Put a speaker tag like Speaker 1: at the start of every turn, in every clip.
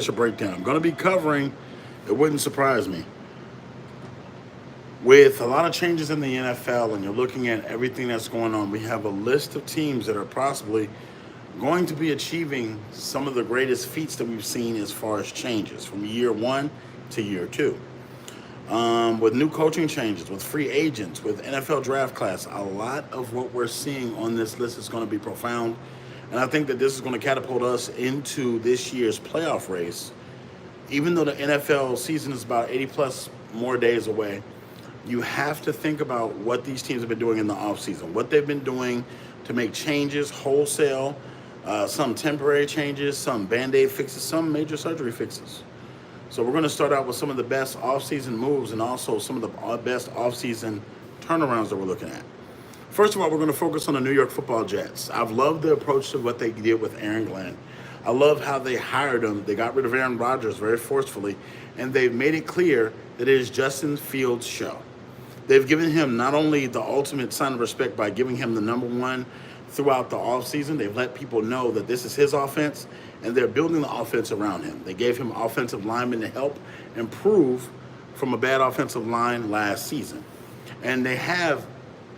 Speaker 1: breakdown. I'm going to be covering, it wouldn't surprise me, with a lot of changes in the NFL and you're looking at everything that's going on. We have a list of teams that are possibly going to be achieving some of the greatest feats that we've seen as far as changes from year one to year two. With new coaching changes, with free agents, with NFL draft class, a lot of what we're seeing on this list is going to be profound. And I think that this is going to catapult us into this year's playoff race. Even though the NFL season is about 80 plus more days away, you have to think about what these teams have been doing in the offseason, what they've been doing to make changes wholesale, some temporary changes, some band-aid fixes, some major surgery fixes. So we're going to start out with some of the best offseason moves and also some of the best offseason turnarounds that we're looking at. First of all, we're going to focus on the New York Football Jets. I've loved the approach to what they did with Aaron Glenn. I love how they hired him. They got rid of Aaron Rodgers very forcefully, and they've made it clear that it is Justin Fields' show. They've given him not only the ultimate sign of respect by giving him the number one throughout the offseason, they've let people know that this is his offense, and they're building the offense around him. They gave him offensive linemen to help improve from a bad offensive line last season. And they have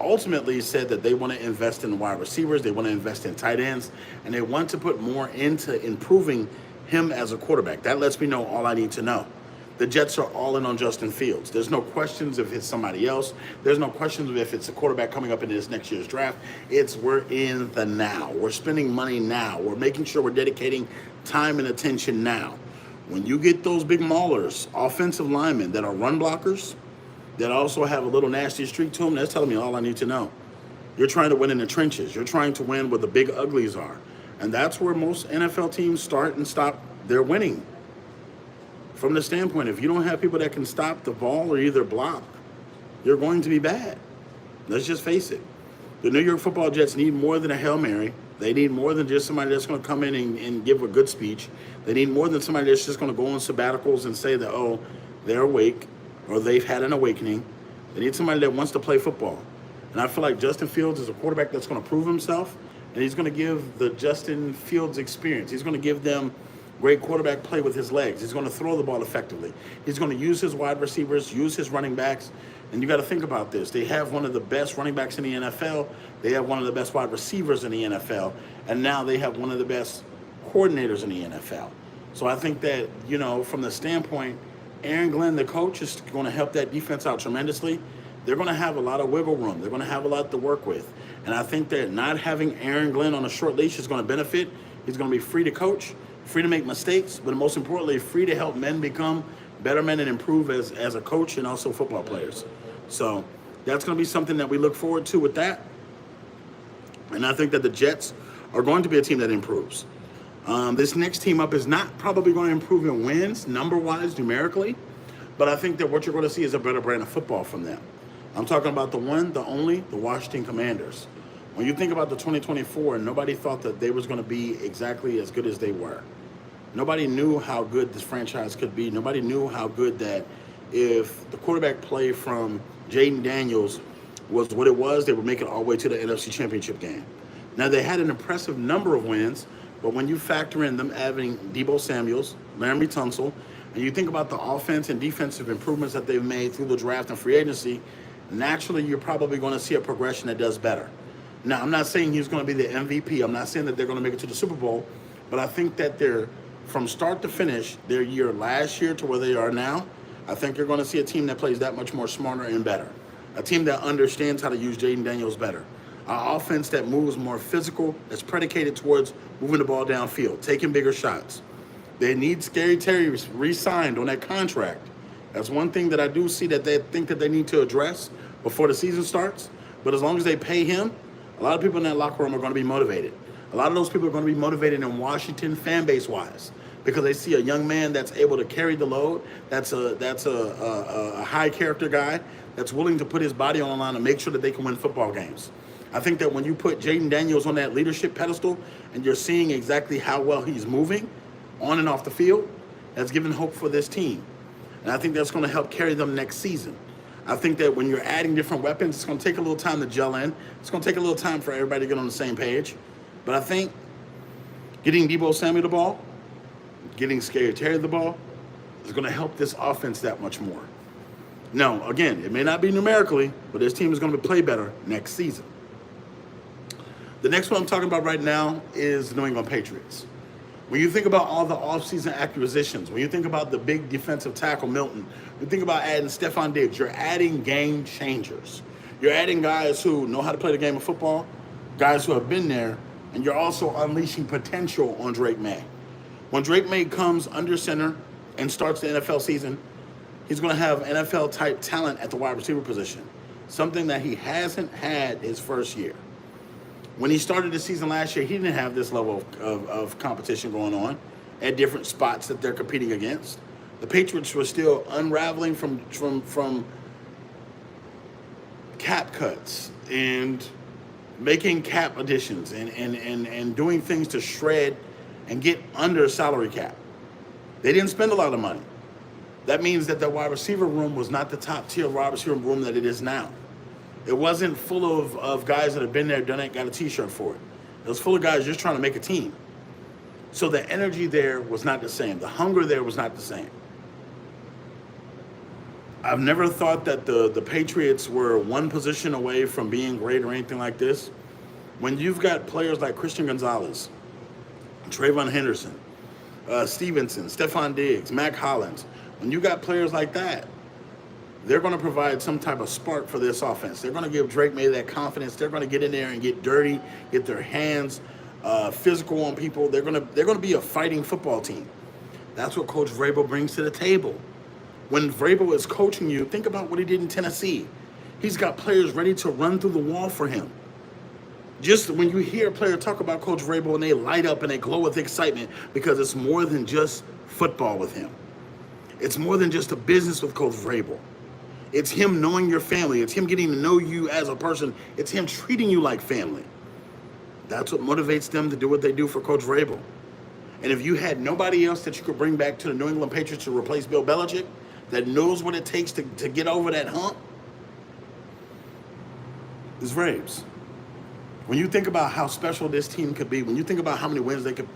Speaker 1: ultimately said that they want to invest in wide receivers, they want to invest in tight ends, and they want to put more into improving him as a quarterback. That lets me know all I need to know. The Jets are all in on Justin Fields. There's no questions if it's somebody else. There's no questions if it's a quarterback coming up in this next year's draft. We're in the now. We're spending money now. We're making sure we're dedicating time and attention now. When you get those big maulers, offensive linemen that are run blockers, that also have a little nasty streak to them, that's telling me all I need to know. You're trying to win in the trenches. You're trying to win where the big uglies are. And that's where most NFL teams start and stop their winning. From the standpoint, if you don't have people that can stop the ball or either block, you're going to be bad. Let's just face it. The New York Football Jets need more than a Hail Mary. They need more than just somebody that's going to come in and give a good speech. They need more than somebody that's just going to go on sabbaticals and say that, oh, they're awake or they've had an awakening. They need somebody that wants to play football. And I feel like Justin Fields is a quarterback that's going to prove himself, and he's going to give the Justin Fields experience. He's going to give them great quarterback play with his legs. He's going to throw the ball effectively. He's going to use his wide receivers, use his running backs. And you got to think about this. They have one of the best running backs in the NFL. They have one of the best wide receivers in the NFL. And now they have one of the best coordinators in the NFL. So I think that, from the standpoint, Aaron Glenn, the coach, is going to help that defense out tremendously. They're going to have a lot of wiggle room. They're going to have a lot to work with. And I think that not having Aaron Glenn on a short leash is going to benefit. He's going to be free to coach, free to make mistakes, but most importantly, free to help men become better men and improve as a coach and also football players. So that's going to be something that we look forward to with that. And I think that the Jets are going to be a team that improves. This next team up is not probably going to improve in wins, number-wise, numerically, but I think that what you're going to see is a better brand of football from them. I'm talking about the one, the only, the Washington Commanders. When you think about the 2024, nobody thought that they was going to be exactly as good as they were. Nobody knew how good this franchise could be. Nobody knew how good that if the quarterback play from Jaden Daniels was what it was, they would make it all the way to the NFC Championship game. Now, they had an impressive number of wins, but when you factor in them having Deebo Samuels, Laremy Tunsil, and you think about the offense and defensive improvements that they've made through the draft and free agency, naturally you're probably going to see a progression that does better. Now, I'm not saying he's going to be the MVP. I'm not saying that they're going to make it to the Super Bowl, but I think that they're, from start to finish, their year last year to where they are now, I think you're going to see a team that plays that much more smarter and better. A team that understands how to use Jaden Daniels better. An offense that moves more physical, that's predicated towards moving the ball downfield, taking bigger shots. They need Scary Terry re-signed on that contract. That's one thing that I do see that they think that they need to address before the season starts. But as long as they pay him, a lot of people in that locker room are going to be motivated. A lot of those people are going to be motivated in Washington fan base-wise because they see a young man that's able to carry the load, that's a high character guy, that's willing to put his body on the line to make sure that they can win football games. I think that when you put Jaden Daniels on that leadership pedestal and you're seeing exactly how well he's moving on and off the field, that's given hope for this team. And I think that's going to help carry them next season. I think that when you're adding different weapons, it's going to take a little time to gel in. It's going to take a little time for everybody to get on the same page. But I think getting Deebo Samuel the ball, getting Scary Terry the ball is going to help this offense that much more. Now, again, it may not be numerically, but this team is going to play better next season. The next one I'm talking about right now is the New England Patriots. When you think about all the offseason acquisitions, when you think about the big defensive tackle Milton, you think about adding Stephon Diggs, you're adding game changers. You're adding guys who know how to play the game of football, guys who have been there, and you're also unleashing potential on Drake May. When Drake May comes under center and starts the NFL season, he's going to have NFL-type talent at the wide receiver position, something that he hasn't had his first year. When he started the season last year, he didn't have this level of competition going on at different spots that they're competing against. The Patriots were still unraveling from cap cuts and making cap additions and doing things to shred and get under salary cap. They didn't spend a lot of money. That means that the wide receiver room was not the top tier wide receiver room that it is now. It wasn't full of guys that have been there, done it, got a t-shirt for it. It was full of guys just trying to make a team. So the energy there was not the same. The hunger there was not the same. I've never thought that the Patriots were one position away from being great or anything like this. When you've got players like Christian Gonzalez, Trayvon Henderson, Stevenson, Stephon Diggs, Mac Hollins, when you got players like that, they're going to provide some type of spark for this offense. They're going to give Drake May that confidence. They're going to get in there and get dirty, get their hands physical on people. They're going to be a fighting football team. That's what Coach Vrabel brings to the table. When Vrabel is coaching you, think about what he did in Tennessee. He's got players ready to run through the wall for him. Just when you hear a player talk about Coach Vrabel and they light up and they glow with excitement because it's more than just football with him. It's more than just a business with Coach Vrabel. It's him knowing your family. It's him getting to know you as a person. It's him treating you like family. That's what motivates them to do what they do for Coach Vrabel. And if you had nobody else that you could bring back to the New England Patriots to replace Bill Belichick that knows what it takes to get over that hump, it's Vrabes. When you think about how special this team could be, when you think about how many wins they could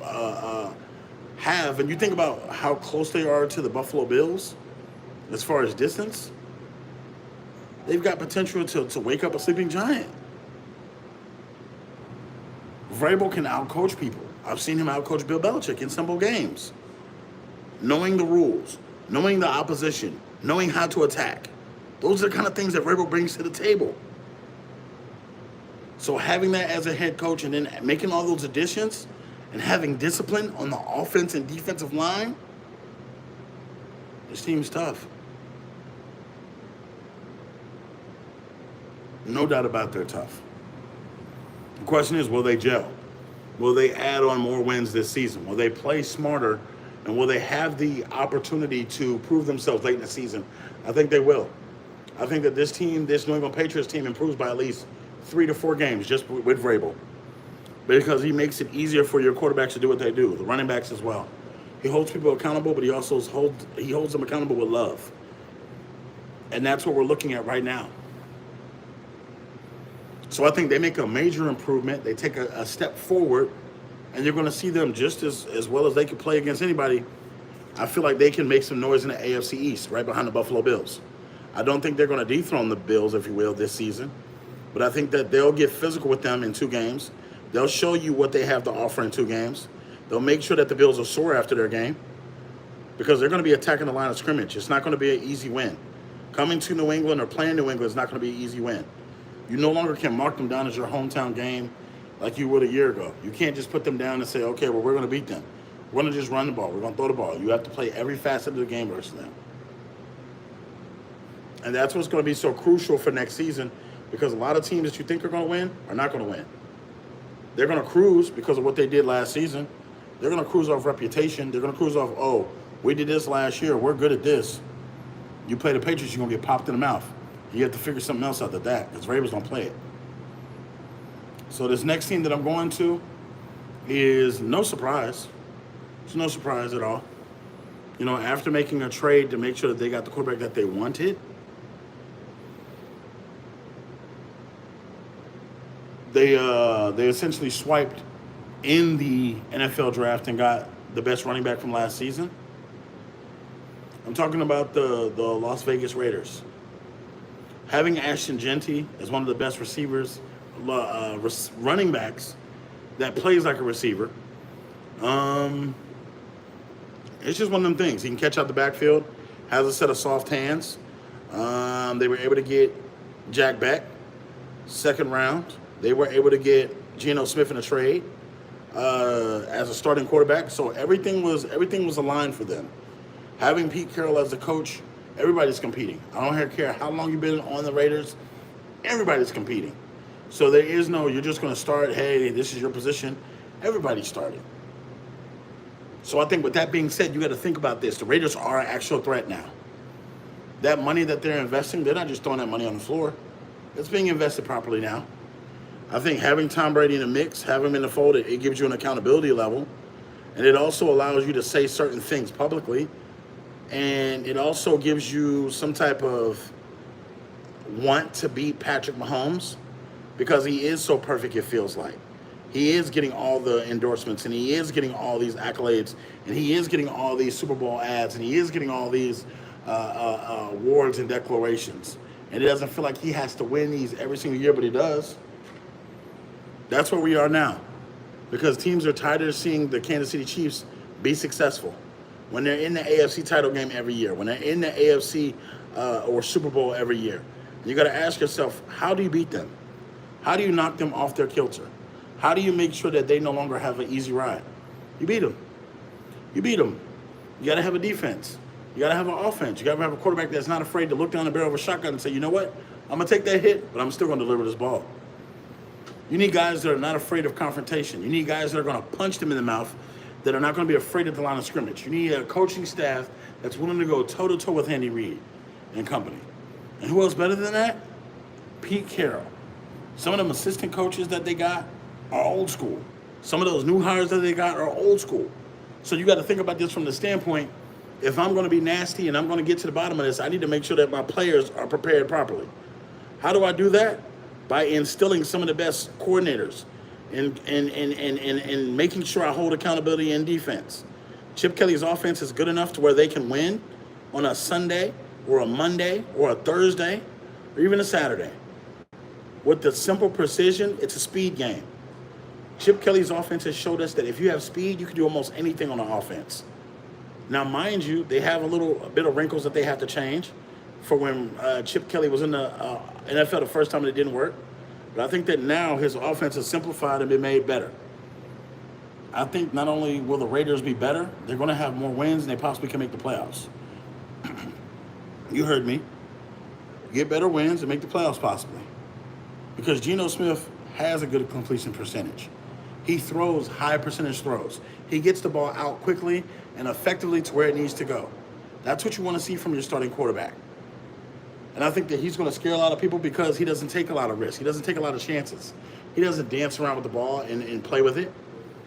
Speaker 1: have, and you think about how close they are to the Buffalo Bills as far as distance, they've got potential to wake up a sleeping giant. Vrabel can outcoach people. I've seen him outcoach Bill Belichick in simple games. Knowing the rules, knowing the opposition, knowing how to attack. Those are the kind of things that Vrabel brings to the table. So having that as a head coach and then making all those additions and having discipline on the offense and defensive line, this team's tough. No doubt about they're tough. The question is, will they gel? Will they add on more wins this season? Will they play smarter? And will they have the opportunity to prove themselves late in the season? I think they will. I think that this team, this New England Patriots team, improves by at least 3 to 4 games just with Vrabel. Because he makes it easier for your quarterbacks to do what they do, the running backs as well. He holds people accountable, but he also holds them accountable with love. And that's what we're looking at right now. So I think they make a major improvement. They take a step forward, and you're going to see them just as well as they can play against anybody. I feel like they can make some noise in the AFC East, right behind the Buffalo Bills. I don't think they're going to dethrone the Bills, if you will, this season. But I think that they'll get physical with them in 2 games. They'll show you what they have to offer in 2 games. They'll make sure that the Bills are sore after their game because they're going to be attacking the line of scrimmage. It's not going to be an easy win. Coming to New England or playing New England is not going to be an easy win. You no longer can mark them down as your hometown game like you would a year ago. You can't just put them down and say, okay, well, we're going to beat them. We're going to just run the ball. We're going to throw the ball. You have to play every facet of the game versus them. And that's what's going to be so crucial for next season because a lot of teams that you think are going to win are not going to win. They're going to cruise because of what they did last season. They're going to cruise off reputation. They're going to cruise off, oh, we did this last year. We're good at this. You play the Patriots, you're going to get popped in the mouth. You have to figure something else out than that because Ravens don't play it. So this next team that I'm going to is no surprise. It's no surprise at all. You know, after making a trade to make sure that they got the quarterback that they wanted, they essentially swiped in the NFL draft and got the best running back from last season. I'm talking about the Las Vegas Raiders. Having Ashton Genty as one of the best receivers, running backs that plays like a receiver, it's just one of them things. He can catch out the backfield, has a set of soft hands. They were able to get Jack Beck, second round. They were able to get Geno Smith in a trade as a starting quarterback. So everything was aligned for them. Having Pete Carroll as the coach, everybody's competing. I don't care how long you've been on the Raiders. Everybody's competing. So there is no, you're just going to start, hey, this is your position. Everybody's starting. So I think with that being said, you got to think about this. The Raiders are an actual threat now. That money that they're investing, they're not just throwing that money on the floor. It's being invested properly now. I think having Tom Brady in the mix, having him in the fold, it gives you an accountability level. And it also allows you to say certain things publicly. And it also gives you some type of want to beat Patrick Mahomes because he is so perfect, it feels like. He is getting all the endorsements, and he is getting all these accolades, and he is getting all these Super Bowl ads, and he is getting all these awards and declarations. And it doesn't feel like he has to win these every single year, but he does. That's where we are now because teams are tired of seeing the Kansas City Chiefs be successful. When they're in the AFC title game every year, when they're in the AFC or Super Bowl every year, you got to ask yourself, how do you beat them? How do you knock them off their kilter? How do you make sure that they no longer have an easy ride? You beat them. You beat them. You got to have a defense. You got to have an offense. You got to have a quarterback that's not afraid to look down the barrel of a shotgun and say, you know what? I'm going to take that hit, but I'm still going to deliver this ball. You need guys that are not afraid of confrontation. You need guys that are going to punch them in the mouth, that are not going to be afraid of the line of scrimmage. You need a coaching staff that's willing to go toe-to-toe with Andy Reid and company. And who else better than that? Pete Carroll. Some of them assistant coaches that they got are old school. Some of those new hires that they got are old school. So you got to think about this from the standpoint, if I'm going to be nasty and I'm going to get to the bottom of this, I need to make sure that my players are prepared properly. How do I do that? By instilling some of the best coordinators and making sure I hold accountability in defense. Chip Kelly's offense is good enough to where they can win on a Sunday or a Monday or a Thursday or even a Saturday. With the simple precision, it's a speed game. Chip Kelly's offense has showed us that if you have speed, you can do almost anything on the offense. Now, mind you, they have a bit of wrinkles that they have to change for when Chip Kelly was in the NFL the first time and it didn't work. But I think that now his offense is simplified and been made better. I think not only will the Raiders be better, they're going to have more wins and they possibly can make the playoffs. You heard me. Get better wins and make the playoffs possibly. Because Geno Smith has a good completion percentage. He throws high percentage throws. He gets the ball out quickly and effectively to where it needs to go. That's what you want to see from your starting quarterback. And I think that he's going to scare a lot of people because he doesn't take a lot of risks. He doesn't take a lot of chances. He doesn't dance around with the ball and play with it.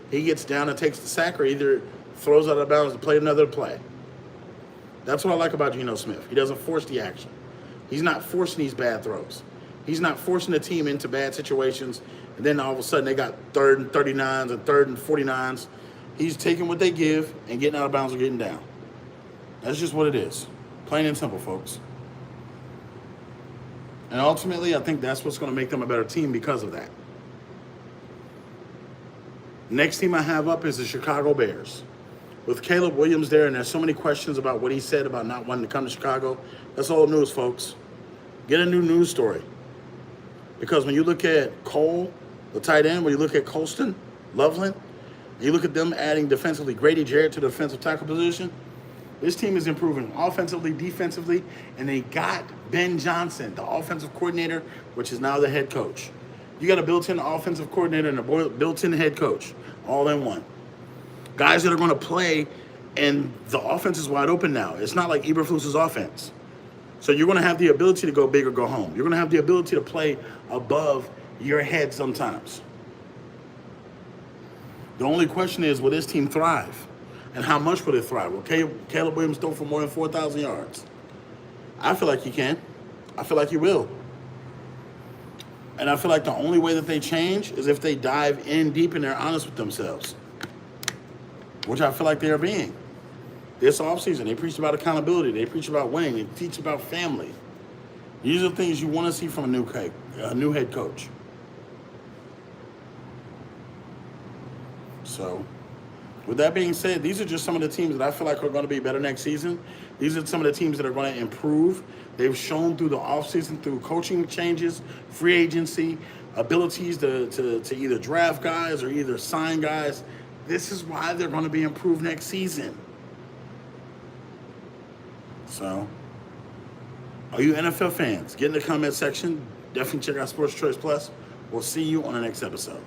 Speaker 1: He gets down and takes the sack or either throws out of bounds to play another play. That's what I like about Geno Smith. He doesn't force the action. He's not forcing these bad throws. He's not forcing the team into bad situations, and then all of a sudden they got 3rd and 39s and 3rd and 49s. He's taking what they give and getting out of bounds or getting down. That's just what it is. Plain and simple, folks. And ultimately, I think that's what's going to make them a better team because of that. Next team I have up is the Chicago Bears. With Caleb Williams there, and there's so many questions about what he said about not wanting to come to Chicago, that's old news, folks. Get a new news story. Because when you look at Cole, the tight end, when you look at Colston, Loveland, and you look at them adding defensively Grady Jarrett to the defensive tackle position, this team is improving offensively, defensively, and they got Ben Johnson, the offensive coordinator, which is now the head coach. You got a built-in offensive coordinator and a built-in head coach, all in one. Guys that are going to play, and the offense is wide open now. It's not like Eberflus's offense. So you're going to have the ability to go big or go home. You're going to have the ability to play above your head sometimes. The only question is, will this team thrive? And how much will it thrive? Will Caleb Williams throw for more than 4,000 yards? I feel like he can. I feel like he will. And I feel like the only way that they change is if they dive in deep and they're honest with themselves. which I feel like they are being. This offseason, they preach about accountability. They preach about winning. They teach about family. These are things you want to see from a new head coach. So, with that being said, these are just some of the teams that I feel like are going to be better next season. These are some of the teams that are going to improve. They've shown through the offseason, through coaching changes, free agency, abilities to either draft guys or either sign guys. This is why they're going to be improved next season. So, are you NFL fans? Get in the comment section. Definitely check out Sports Choice Plus. We'll see you on the next episode.